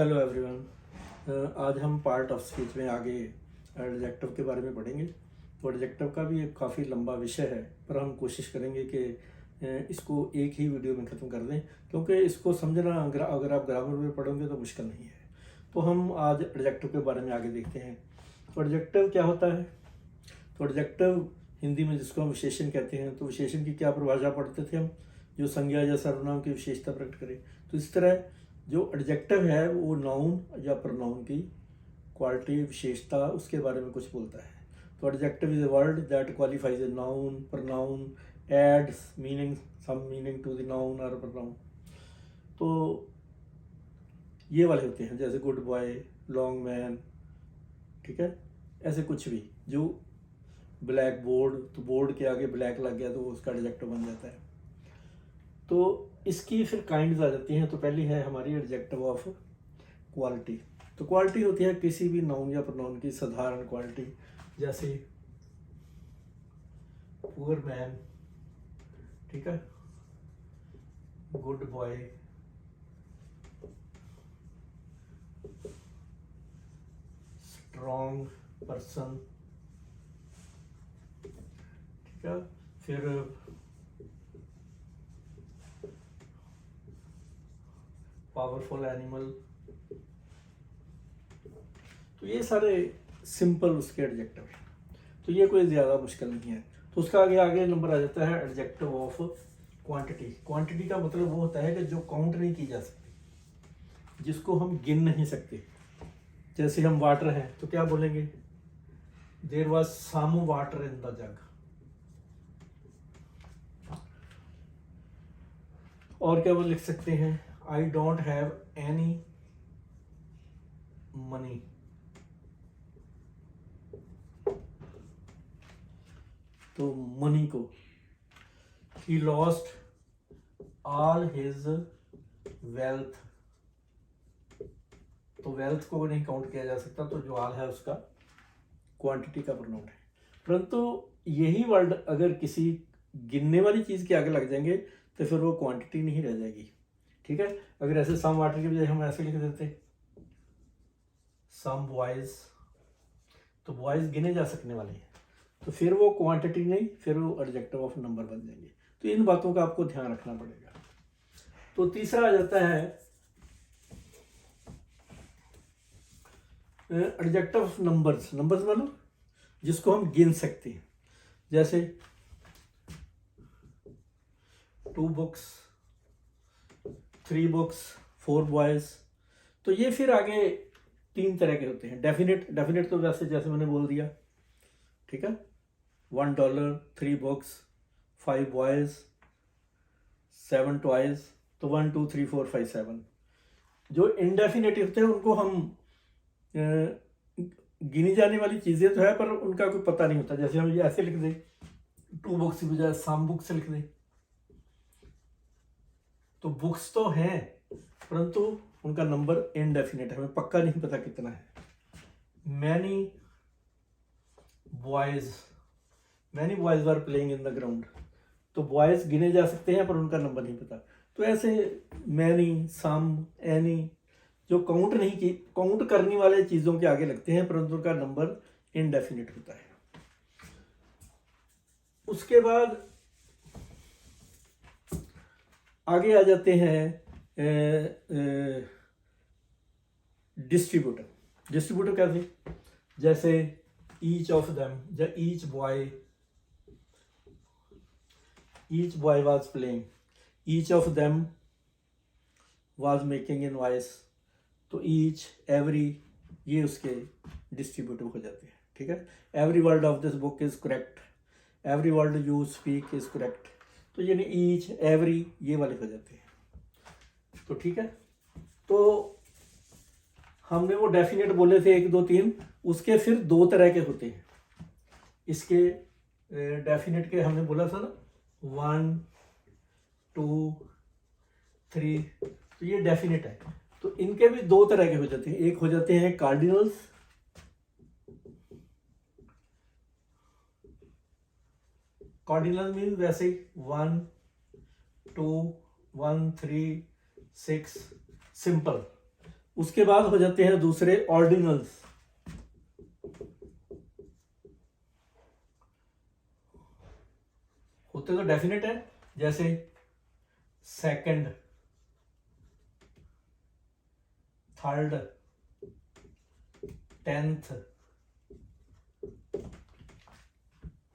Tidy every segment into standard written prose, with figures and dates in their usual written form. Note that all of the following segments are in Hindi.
Hello everyone. आज हम पार्ट ऑफ स्पीच में आगे एडजेक्टिव के बारे में पढ़ेंगे। तो एडजेक्टिव का भी एक काफ़ी लंबा विषय है, पर हम कोशिश करेंगे कि इसको एक ही वीडियो में ख़त्म कर दें, क्योंकि इसको समझना अगर आप ग्रामर में पढ़ोगे तो मुश्किल नहीं है। तो हम आज एडजेक्टिव के बारे में आगे देखते हैं। तो एडजेक्टिव क्या होता है? तो एडजेक्टिव हिंदी में जिसको हम विशेषण कहते हैं, तो विशेषण की क्या परिभाषा पढ़ते थे हम, जो संज्ञा या सर्वनाम की विशेषता प्रकट करे। तो इस तरह जो एडजेक्टिव है वो नाउन या प्रनाउन की क्वालिटी, विशेषता, उसके बारे में कुछ बोलता है। तो adjective is a word that qualifies a noun, pronoun, adds meaning, some meaning to the noun और प्रनाउन। तो ये वाले होते हैं जैसे गुड बॉय, लॉन्ग मैन, ठीक है, ऐसे कुछ भी। जो ब्लैक बोर्ड, तो बोर्ड के आगे ब्लैक लग गया तो उसका एडजेक्टिव बन जाता है। तो इसकी फिर काइंड्स आ जाती हैं। तो पहली है हमारी एडजेक्टिव ऑफ क्वालिटी। तो क्वालिटी होती है किसी भी नाउन या प्रोनाउन की साधारण क्वालिटी, जैसे पुअर मैन, ठीक है, गुड बॉय, स्ट्रॉन्ग पर्सन, ठीक है, फिर पावरफुल एनिमल। तो ये सारे सिंपल उसके एडजेक्टिव हैं। तो ये कोई ज़्यादा मुश्किल नहीं है। तो उसका आगे नंबर आ जाता है एडजेक्टिव ऑफ क्वांटिटी। क्वांटिटी का मतलब वो होता है कि जो काउंट नहीं की जा सकती, जिसको हम गिन नहीं सकते। जैसे हम वाटर हैं तो क्या बोलेंगे? There was some water in the jug. और क्या वो लिख सकते हैं? I don't have any money. तो मनी को, he lost all his wealth. तो वेल्थ को नहीं काउंट किया जा सकता, तो जो ऑल है उसका क्वांटिटी का प्रोनाउन है। परंतु यही वर्ड अगर किसी गिनने वाली चीज के आगे लग जाएंगे तो फिर वो क्वांटिटी नहीं रह जाएगी, ठीक है। अगर ऐसे सम वाटर की बजाय हम ऐसे लिख देते सम बॉयज, तो बॉयज गिने जा सकने वाले हैं, तो फिर वो क्वांटिटी नहीं, फिर वो एडजेक्टिव ऑफ नंबर बन जाएंगे। तो इन बातों का आपको ध्यान रखना पड़ेगा। तो तीसरा आ जाता है एडजेक्टिव ऑफ नंबर्स। नंबर्स मतलब जिसको हम गिन सकते हैं, जैसे 2 बुक्स, 3 बुक्स, 4 बॉयज। तो ये फिर आगे 3 तरह के होते हैं। डेफिनेट तो वैसे जैसे मैंने बोल दिया, ठीक है, $1, 3 बुक्स, 5 बॉयज, 7 टॉयज। तो 1 2 3 4 5 7। जो इनडेफिनेट होते हैं उनको हम गिनी जाने वाली चीजें तो है, पर उनका कोई पता नहीं होता। जैसे हम ये ऐसे लिख दें, 2 बुक्स की बजाय सम बुक्स लिख दें, तो बुक्स तो हैं परंतु उनका नंबर इनडेफिनेट है, हमें पक्का नहीं पता कितना है। Many boys were playing in the ground. तो बॉयज गिने जा सकते हैं पर उनका नंबर नहीं पता। तो ऐसे मैनी, सम, एनी जो काउंट करने वाले चीजों के आगे लगते हैं परंतु उनका नंबर इनडेफिनिट होता है। उसके बाद आगे आ जाते हैं डिस्ट्रीब्यूटर कैसे? जैसे ईच ऑफ देम या each boy was playing, each of them was making in voice. तो ईच, एवरी, ये उसके डिस्ट्रीब्यूटिव हो जाते हैं, ठीक है। Every word of this book is correct, every word you speak is correct. तो यानी ईच, एवरी, ये वाले हो जाते हैं। तो ठीक है, तो हमने वो डेफिनेट बोले थे 1 2 3। उसके फिर 2 तरह के होते हैं। इसके डेफिनेट के हमने बोला था ना 1 2 3। तो ये डेफिनेट है। तो इनके भी 2 तरह के हो जाते हैं। एक हो जाते हैं कार्डिनल्स, कार्डिनल मीन वैसे 1 2 1 3 6 सिंपल। उसके बाद हो जाते हैं दूसरे ऑर्डिनल्स। होते तो डेफिनेट है, जैसे सेकंड, थर्ड, टेंथ।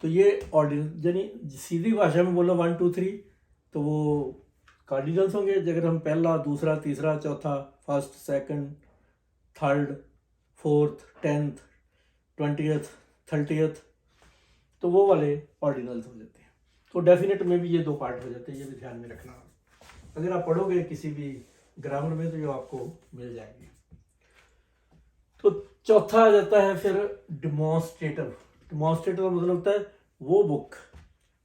तो ये ऑर्डिनल, यानी सीधी भाषा में बोलो 1 2 3 तो वो कार्डिनल्स होंगे। अगर हम पहला, दूसरा, तीसरा, चौथा, first, second, third, fourth, tenth, 20th, 30th, तो वो वाले ऑर्डिनल्स हो जाते हैं। तो डेफिनेट में भी ये दो पार्ट हो जाते हैं, ये भी ध्यान में रखना। अगर आप पढ़ोगे किसी भी ग्रामर में तो ये आपको मिल जाएंगे। तो चौथा आ जाता है फिर डिमॉन्स्ट्रेटिव। डिमॉन्स्ट्रेटिव का मतलब होता है वो बुक,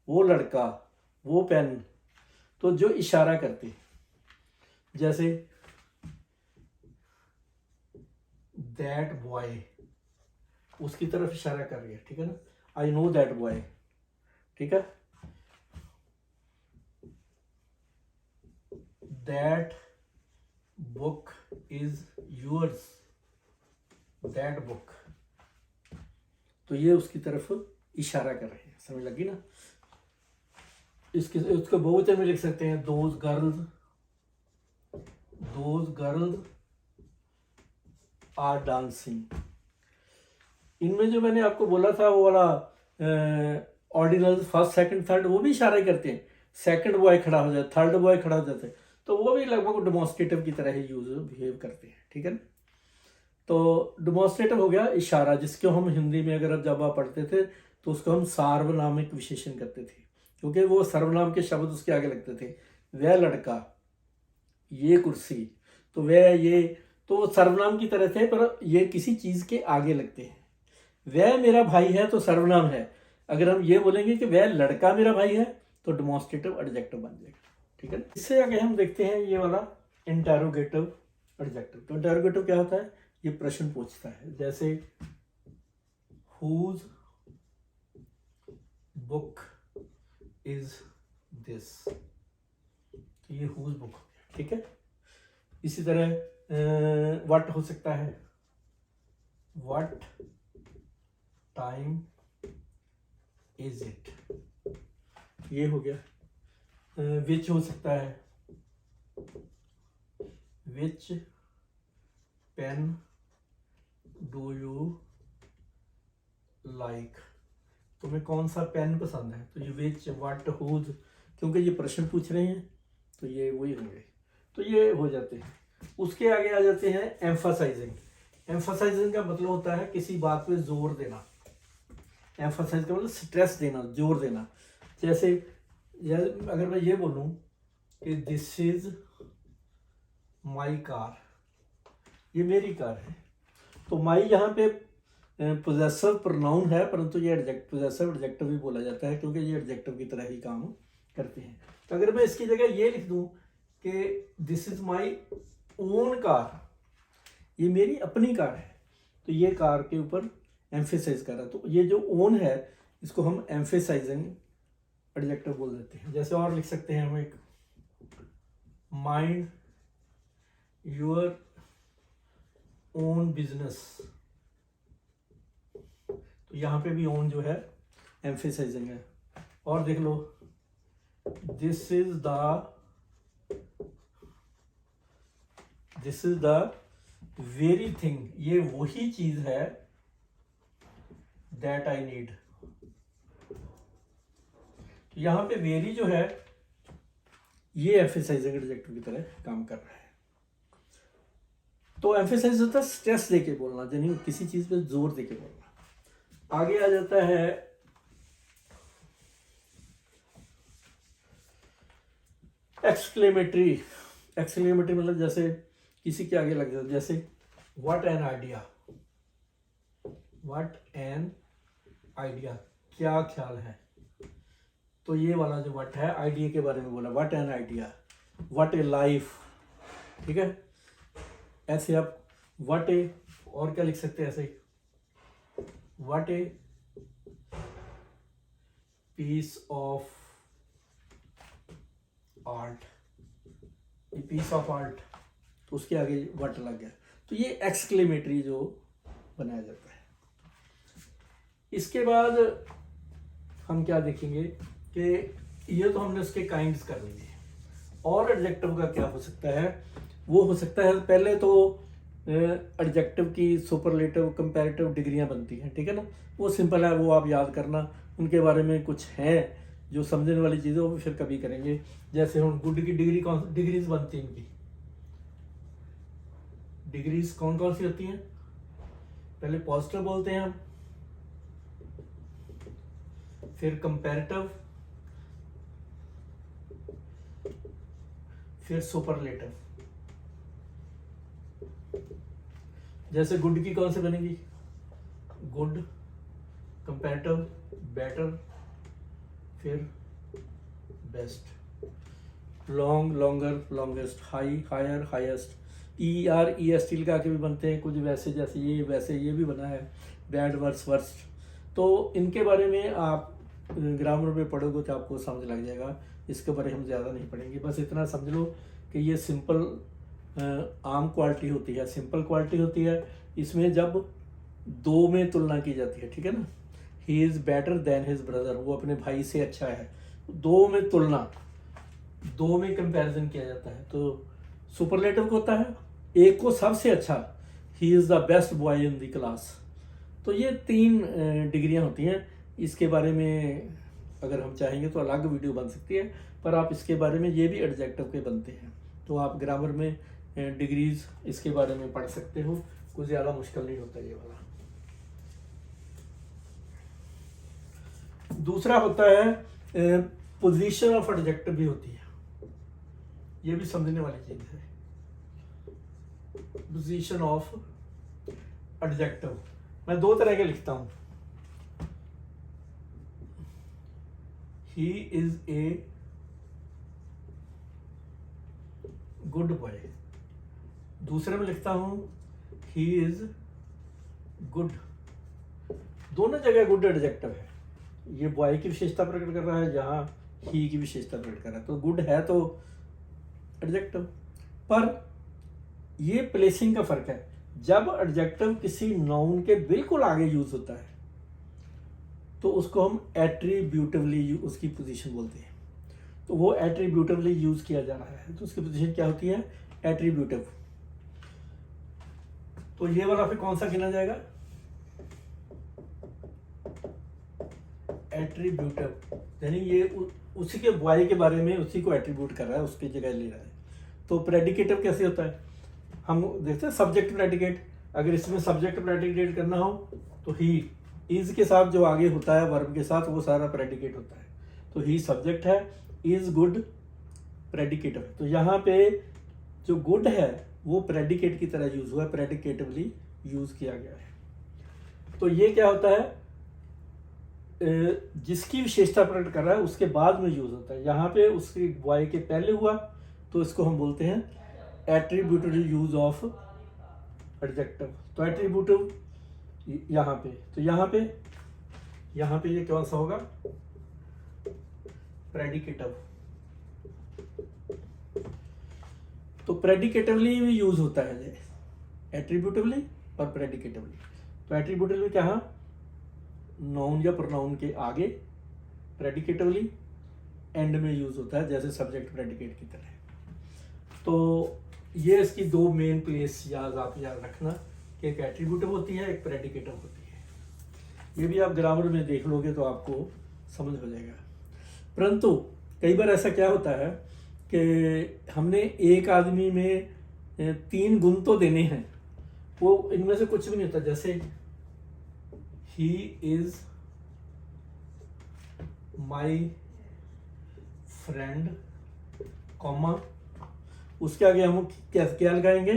वो लड़का, वो पेन, तो जो इशारा करते, जैसे दैट बॉय, उसकी तरफ इशारा कर रही है, ठीक है ना, आई नो दैट बॉय, ठीक है। That book is yours, that book, तो ये उसकी तरफ इशारा कर रहे हैं, समझ लगी ना। इसके उसको बहुवचन में लिख सकते हैं दोज गर्ल्स आर डांसिंग। इनमें जो मैंने आपको बोला था वो वाला ऑर्डिनल फर्स्ट, सेकंड, थर्ड, वो भी इशारा ही करते हैं। सेकंड बॉय खड़ा हो जाए, थर्ड बॉय खड़ा हो जाते हैं, तो वो भी लगभग डिमॉन्स्ट्रेटिव की तरह ही यूज बिहेव करते हैं, ठीक है ना। तो डिमॉन्स्ट्रेटिव हो गया इशारा, जिसको हम हिंदी में अगर जब आप पढ़ते थे तो उसको हम सार्वनामिक विशेषण करते थे, क्योंकि वो सर्वनाम के शब्द उसके आगे लगते थे। वह लड़का, ये कुर्सी, तो वह ये, तो सर्वनाम की तरह थे, पर ये किसी चीज के आगे लगते हैं। वह मेरा भाई है तो सर्वनाम है। अगर हम ये बोलेंगे कि वह लड़का मेरा भाई है तो डिमॉन्स्ट्रेटिव एडजेक्टिव बन जाएगा, ठीक है। इससे आगे हम देखते हैं ये वाला इंटरोगेटिव एडजेक्टिव। तो इंटरोगेटिव क्या होता है, ये प्रश्न पूछता है, जैसे हुज बुक इज दिस, तो ये हुज बुक, ठीक है। इसी तरह व्हाट हो सकता है, व्हाट टाइम इज इट, ये हो गया। विच हो सकता है, विच पेन डू यू लाइक, तुम्हें कौन सा पेन पसंद है। तो ये विच, व्हाट, हुज, क्योंकि ये प्रश्न पूछ रहे हैं तो ये वही होंगे, तो ये हो जाते हैं। उसके आगे आ जाते हैं एम्फसाइजिंग। एम्फसाइजिंग का मतलब होता है किसी बात पे जोर देना। एम्फसाइज का मतलब स्ट्रेस देना, जोर देना। जैसे अगर मैं ये बोलूं कि दिस इज माई कार, ये मेरी कार है, तो माई यहाँ पे पोजेसिव प्रोनाउन है, परंतु ये पोजेसिव एडजेक्टिव भी बोला जाता है, क्योंकि ये एडजेक्टिव की तरह ही काम करते हैं। तो अगर मैं इसकी जगह ये लिख दूं कि this is my own car, ये मेरी अपनी कार है, तो ये कार के ऊपर एम्फेसाइज कर रहा है। तो ये जो ओन है इसको हम एम्फेसाइजिंग एडजेक्टिव बोल देते हैं। जैसे और लिख सकते हैं हम एक, माइंड योर ओन बिजनेस, तो यहाँ पे भी ओन जो है एम्फेसाइजिंग है। और देख लो, this is the very thing, ये वही चीज है दैट आई नीड, तो यहाँ पे वेरी जो है ये एम्फेसाइजिंग एडजेक्टिव की तरह काम कर रहा है। तो एम्फेसाइज होता है स्ट्रेस देके बोलना, यानी किसी चीज पे जोर देके बोलना। आगे आ जाता है एक्सक्लेमेटरी। एक्सक्लेमेटरी मतलब जैसे किसी के आगे लग जाता, जैसे what an idea, what an idea, क्या ख्याल है। तो ये वाला जो व्हाट है आइडिया के बारे में बोला, what an idea, what A life, ठीक है। ऐसे आप व्हाट ए, और क्या लिख सकते हैं ऐसे, what a piece of art, piece of art, तो उसके आगे व्हाट लग गया। तो ये एक्सक्लेमेटरी जो बनाया जाता है। इसके बाद हम क्या देखेंगे कि ये तो हमने उसके काइंड्स कर लिए, और एडजेक्टिव का क्या हो सकता है, वो हो सकता है पहले तो एडजेक्टिव की सुपरलेटिव कंपैरेटिव डिग्रियां बनती हैं, ठीक है ना, वो सिंपल है, वो आप याद करना, उनके बारे में कुछ है जो समझने वाली चीज़ें, वो फिर कभी करेंगे। जैसे हम गुड की डिग्री डिग्रीज बनती हैं, इनकी डिग्रीज कौन कौन सी होती हैं, पहले पॉजिटिव बोलते हैं हम, फिर कंपैरेटिव, फिर सुपरलेटिव। जैसे गुड की कौन सी बनेगी, गुड, कंपैरेटिव, बेटर, फिर best, long, longer, longest, high, higher, highest, ER EST लगा के भी बनते हैं कुछ, वैसे जैसे ये, वैसे ये भी बना है, बैड, वर्स, वर्स्ट। तो इनके बारे में आप ग्रामर में पढ़ोगे तो आपको समझ लग जाएगा, इसके बारे में हम ज़्यादा नहीं पढ़ेंगे। बस इतना समझ लो कि ये सिंपल आम क्वालिटी होती है, सिंपल क्वालिटी होती है। इसमें जब दो में तुलना की जाती है, ठीक है ना, he is better than his brother, वो अपने भाई से अच्छा है, दो में तुलना, दो में कंपैरिजन किया जाता है। तो सुपरलेटिव को होता है एक को सबसे अच्छा, he is the best boy in the class. तो ये 3 डिग्रियां होती हैं। इसके बारे में अगर हम चाहेंगे तो अलग वीडियो बन सकती है, पर आप इसके बारे में, ये भी एडजेक्टिव के बनते हैं, तो आप ग्रामर में डिग्रीज इसके बारे में पढ़ सकते हो, कुछ ज़्यादा मुश्किल नहीं होता ये वाला। दूसरा होता है पोजीशन ऑफ एडजेक्टिव भी होती है, ये भी समझने वाली चीज है। पोजीशन ऑफ एडजेक्टिव मैं 2 तरह के लिखता हूं, he is a good boy, दूसरे में लिखता हूं ही इज गुड। दोनों जगह गुड एडजेक्टिव है, ये बॉय की विशेषता प्रकट कर रहा है, जहां ही की विशेषता प्रकट कर रहा है, तो गुड है तो एडजेक्टिव। पर ये प्लेसिंग का फर्क है, जब एडजेक्टिव किसी नाउन के बिल्कुल आगे यूज होता है तो उसको हम एट्रीब्यूटिवली उसकी पोजीशन बोलते हैं। तो वो एट्रीब्यूटिवली यूज किया जा रहा है, तो उसकी पोजीशन क्या होती है, एट्रीब्यूटिव। तो ये वाला फिर कौन सा गिना जाएगा, एट्रीब्यूटिव, यानी ये उसी के बॉय के बारे में उसी को एट्रीब्यूट कर रहा है, उसकी जगह ले रहा है। तो प्रेडिकेटिव कैसे होता है, हम देखते हैं सब्जेक्ट प्रेडिकेट, अगर इसमें सब्जेक्ट प्रेडिकेट करना हो तो ही इज के साथ जो आगे होता है वर्ब के साथ, वो सारा प्रेडिकेट होता है। तो ही सब्जेक्ट है, इज गुड प्रेडिकेटिव। तो यहाँ पे जो गुड है वो प्रेडिकेट की तरह यूज हुआ है, प्रेडिकेटिवली यूज किया गया है। तो ये क्या होता है, जिसकी विशेषता प्रकट कर रहा है उसके बाद में यूज होता है। यहाँ पे उसके बॉय के पहले हुआ तो इसको हम बोलते हैं एट्रीब्यूटिव यूज ऑफ एडजेक्टिव। तो एट्रीब्यूटिव यहाँ पे, तो यहाँ पे ये कौन सा होगा, प्रेडिकेटिव। तो प्रेडिकेटिवली भी यूज होता है, एट्रीब्यूटिवली और प्रेडिकेटिवली। तो एट्रीब्यूटिवली क्या है, नाउन या प्रोनाउन के आगे, प्रेडिकेटिवली एंड में यूज होता है, जैसे सब्जेक्ट प्रेडिकेट की तरह। तो ये इसकी 2 मेन प्लेस याद रखना कि एक एट्रीब्यूटिव होती है, एक प्रेडिकेटिव होती है। ये भी आप ग्रामर में देख लोगे तो आपको समझ हो जाएगा। परंतु कई बार ऐसा क्या होता है कि हमने एक आदमी में 3 गुण तो देने हैं, वो इनमें से कुछ भी नहीं होता। जैसे he is my friend, comma, उसके आगे हम क्या लगाएंगे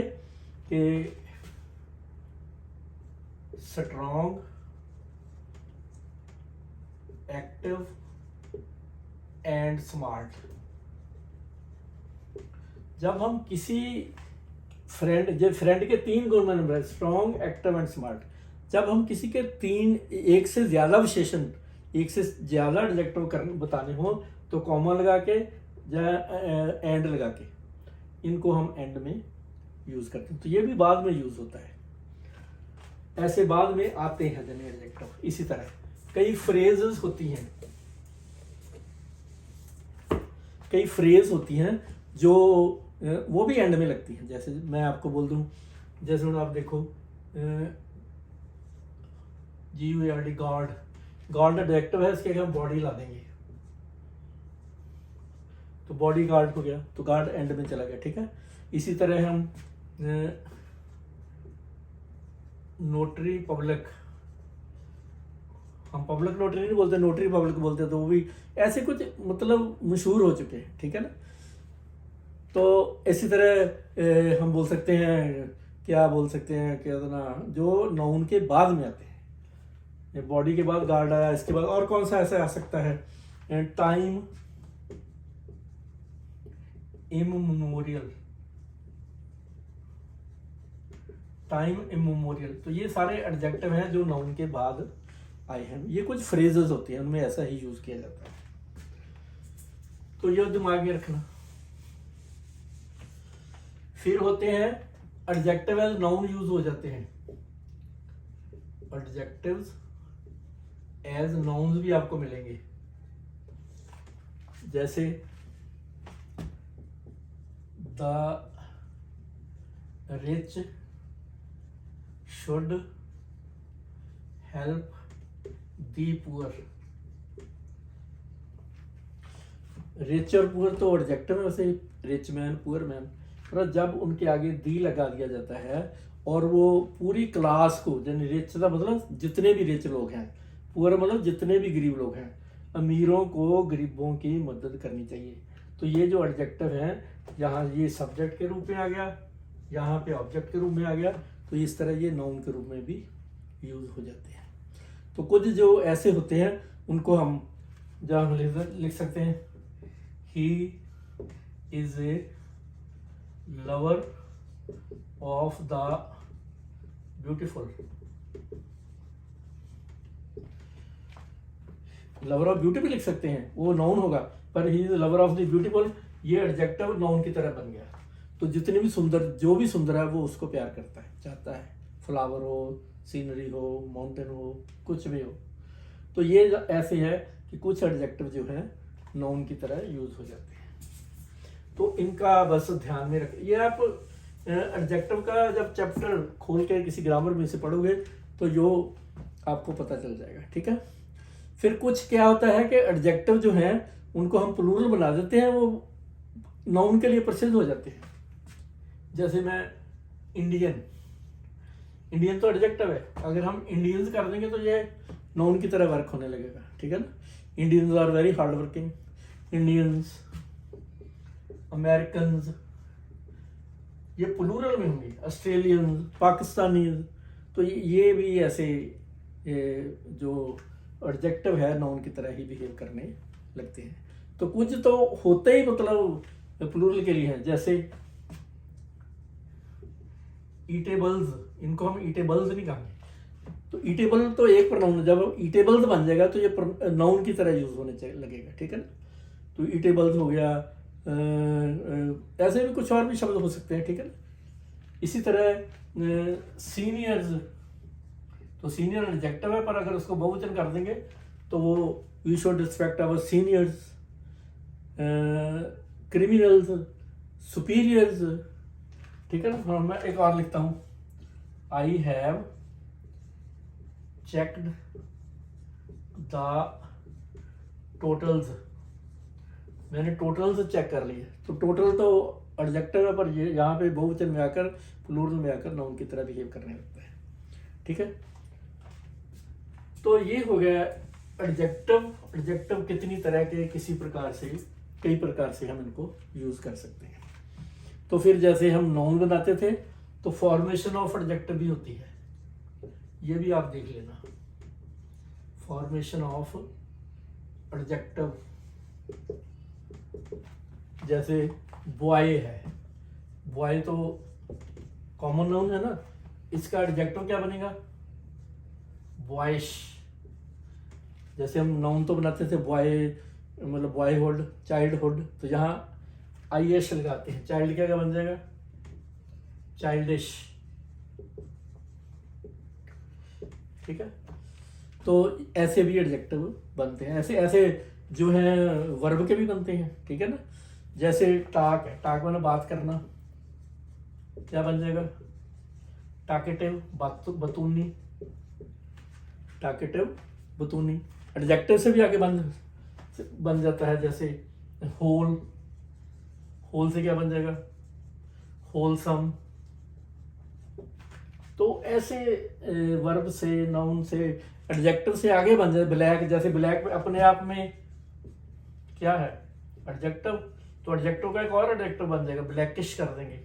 कि स्ट्रॉन्ग, एक्टिव एंड स्मार्ट। जब हम किसी फ्रेंड के 3 गुण माने, स्ट्रॉन्ग, एक्टिव एंड स्मार्ट, जब हम किसी के 1 से ज्यादा विशेषण, 1 से ज्यादा एडजेक्टिव बताने हो तो कॉमा लगा के या एंड लगा के, इनको हम एंड में यूज़ करते हैं, तो ये भी बाद में यूज़ होता है। ऐसे बाद में आते हैं जन एडजेक्टिव। इसी तरह कई फ्रेजेस होती हैं, कई फ्रेज होती हैं जो वो भी एंड में लगती हैं। जैसे मैं आपको बोल दूं, जैसे आप देखो GUARD, गार्ड, गार्ड एडजेक्टिव है, इसके हम बॉडी ला देंगे तो बॉडी गार्ड हो गया, तो गार्ड एंड में चला गया, ठीक है। इसी तरह हम नोटरी पब्लिक, हम पब्लिक नोटरी नहीं बोलते, नोटरी पब्लिक बोलते, तो वो भी ऐसे कुछ मतलब मशहूर हो चुके हैं, ठीक है ना। तो इसी तरह हम बोल सकते हैं, क्या बोल सकते हैं, क्या ना, जो नाउन के बाद में आते हैं, बॉडी के बाद गार्ड आया, इसके बाद और कौन सा ऐसा आ सकता है, टाइम इमोरियल, टाइम इमोरियल, तो ये सारे एडजेक्टिव हैं जो नाउन के बाद आए हैं। ये कुछ फ्रेजेस होती हैं, उनमें ऐसा ही यूज किया जाता है, तो ये दिमाग में रखना। फिर होते हैं एडजेक्टिव एज नाउन यूज हो जाते हैं, एडजेक्टिव्स एज नाउन्स भी आपको मिलेंगे। जैसे the rich should help the poor. Rich और पुअर तो एडजेक्टिव है, वैसे रिच मैन पुअर मैन, पर जब उनके आगे दी लगा दिया जाता है और वो पूरी क्लास को, यानी रिच का मतलब जितने भी रिच लोग हैं, पुअर मतलब जितने भी गरीब लोग हैं, अमीरों को गरीबों की मदद करनी चाहिए। तो ये जो एडजेक्टिव हैं, यहाँ ये सब्जेक्ट के रूप में आ गया, यहाँ पे ऑब्जेक्ट के रूप में आ गया, तो इस तरह ये नाउन के रूप में भी यूज हो जाते हैं। तो कुछ जो ऐसे होते हैं उनको हम जहाँ लिख सकते हैं, he is a lover of the beautiful, lover of beauty भी लिख सकते हैं, वो नाउन होगा, पर he is lover of the beautiful, ये एडजेक्टिव नाउन की तरह बन गया। तो जितने भी सुंदर, जो भी सुंदर है वो उसको प्यार करता है, चाहता है, फ्लावर हो, सीनरी हो, माउंटेन हो, कुछ भी हो। तो ये ऐसे है कि कुछ एडजेक्टिव जो है नाउन की तरह यूज हो जाते हैं, तो इनका बस ध्यान में रखें। ये आप एडजेक्टिव का जब चैप्टर खोल के किसी ग्रामर में से पढ़ोगे तो यो आपको पता चल जाएगा, ठीक है। फिर कुछ क्या होता है कि एडजेक्टिव जो हैं उनको हम प्लूरल बना देते हैं, वो नाउन के लिए प्रसिद्ध हो जाते हैं। जैसे मैं इंडियन, इंडियन तो एडजेक्टिव है, अगर हम इंडियंस कर देंगे तो ये नाउन की तरह वर्क होने लगेगा, ठीक है ना। Indians are very hard working, Indians, Americans, ये प्लूरल में होंगे, ऑस्ट्रेलियंस, पाकिस्तानीज, तो ये भी ऐसे जो एडजेक्टिव है नाउन की तरह ही बिहेव करने लगते हैं। तो कुछ तो होते ही मतलब प्लूरल के लिए हैं, जैसे ईटेबल्स, इनको हम ईटेबल्स नहीं कहेंगे, तो ईटेबल तो एक प्रोनाउन, जब ईटेबल्स बन जाएगा तो ये नाउन की तरह यूज होने लगेगा, ठीक है ना। तो ईटेबल्स हो गया, ऐसे भी कुछ और भी शब्द हो सकते हैं, ठीक है ना। इसी तरह सीनियर्स, तो सीनियर एडजेक्टिव है, पर अगर उसको बहुवचन कर देंगे तो वो we should respect our seniors, criminals, superiors, ठीक है ना। मैं एक और लिखता हूँ, I have checked the totals, मैंने टोटल्स चेक कर लिए, तो टोटल तो एडजेक्टिव है, पर ये यहाँ पे बहुवचन में आकर, प्लूरल में आकर नाउन की तरह बिहेव करने लगता है, ठीक है। तो ये हो गया एडजेक्टिव। एडजेक्टिव कितनी तरह के, किसी प्रकार से, कई प्रकार से हम इनको यूज कर सकते हैं। तो फिर जैसे हम नाउन बनाते थे तो फॉर्मेशन ऑफ एडजेक्टिव भी होती है, ये भी आप देख लेना, फॉर्मेशन ऑफ एडजेक्टिव। जैसे बॉय है, बॉय तो कॉमन नाउन है ना, इसका एडजेक्टिव क्या बनेगा, बॉयश। जैसे हम नाउन तो बनाते थे बॉय, मतलब बॉयहुड, चाइल्डहुड, तो यहाँ IS लगाते हैं, चाइल्ड क्या बन जाएगा, चाइल्डिश, ठीक है। तो ऐसे भी एडजेक्टिव बनते हैं, ऐसे ऐसे जो है वर्ब के भी बनते हैं, ठीक है ना। जैसे टाक है, टाक मैंने बात करना, क्या बन जाएगा, टाकेटिव, बतूनी, टाकेटिव बतूनी। एडजेक्टिव से भी आगे बन जाता है, जैसे होल, होल से क्या बन जाएगा, होलसम। तो ऐसे वर्ब से, नाउन से, एडजेक्टिव से आगे बन जाए। ब्लैक, जैसे ब्लैक अपने आप में क्या है, एडजेक्टिव, तो एडजेक्टिव का एक और एडजेक्टिव बन जाएगा, ब्लैकिश कर देंगे।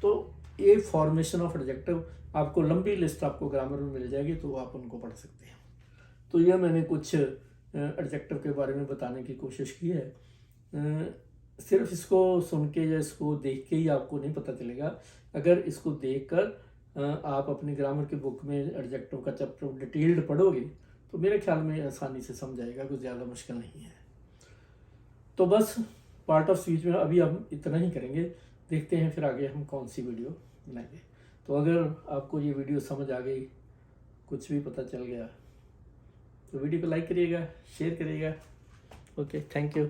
तो ये फॉर्मेशन ऑफ एडजेक्टिव आपको लंबी लिस्ट आपको ग्रामर में मिल जाएगी, तो आप उनको पढ़ सकते हैं। तो ये मैंने कुछ एडजेक्टिव के बारे में बताने की कोशिश की है। सिर्फ इसको सुन के या इसको देख के ही आपको नहीं पता चलेगा। अगर इसको देखकर आप अपनी ग्रामर की बुक में एडजेक्टिव का चैप्टर डिटेल्ड पढ़ोगे तो मेरे ख्याल में आसानी से समझ आएगा, कुछ ज़्यादा मुश्किल नहीं है। तो बस पार्ट ऑफ स्पीच में अभी हम इतना ही करेंगे, देखते हैं फिर आगे हम कौन सी वीडियो बनाएंगे। तो अगर आपको ये वीडियो समझ आ गई, कुछ भी पता चल गया, तो वीडियो को लाइक करिएगा, शेयर करिएगा। Okay, thank you.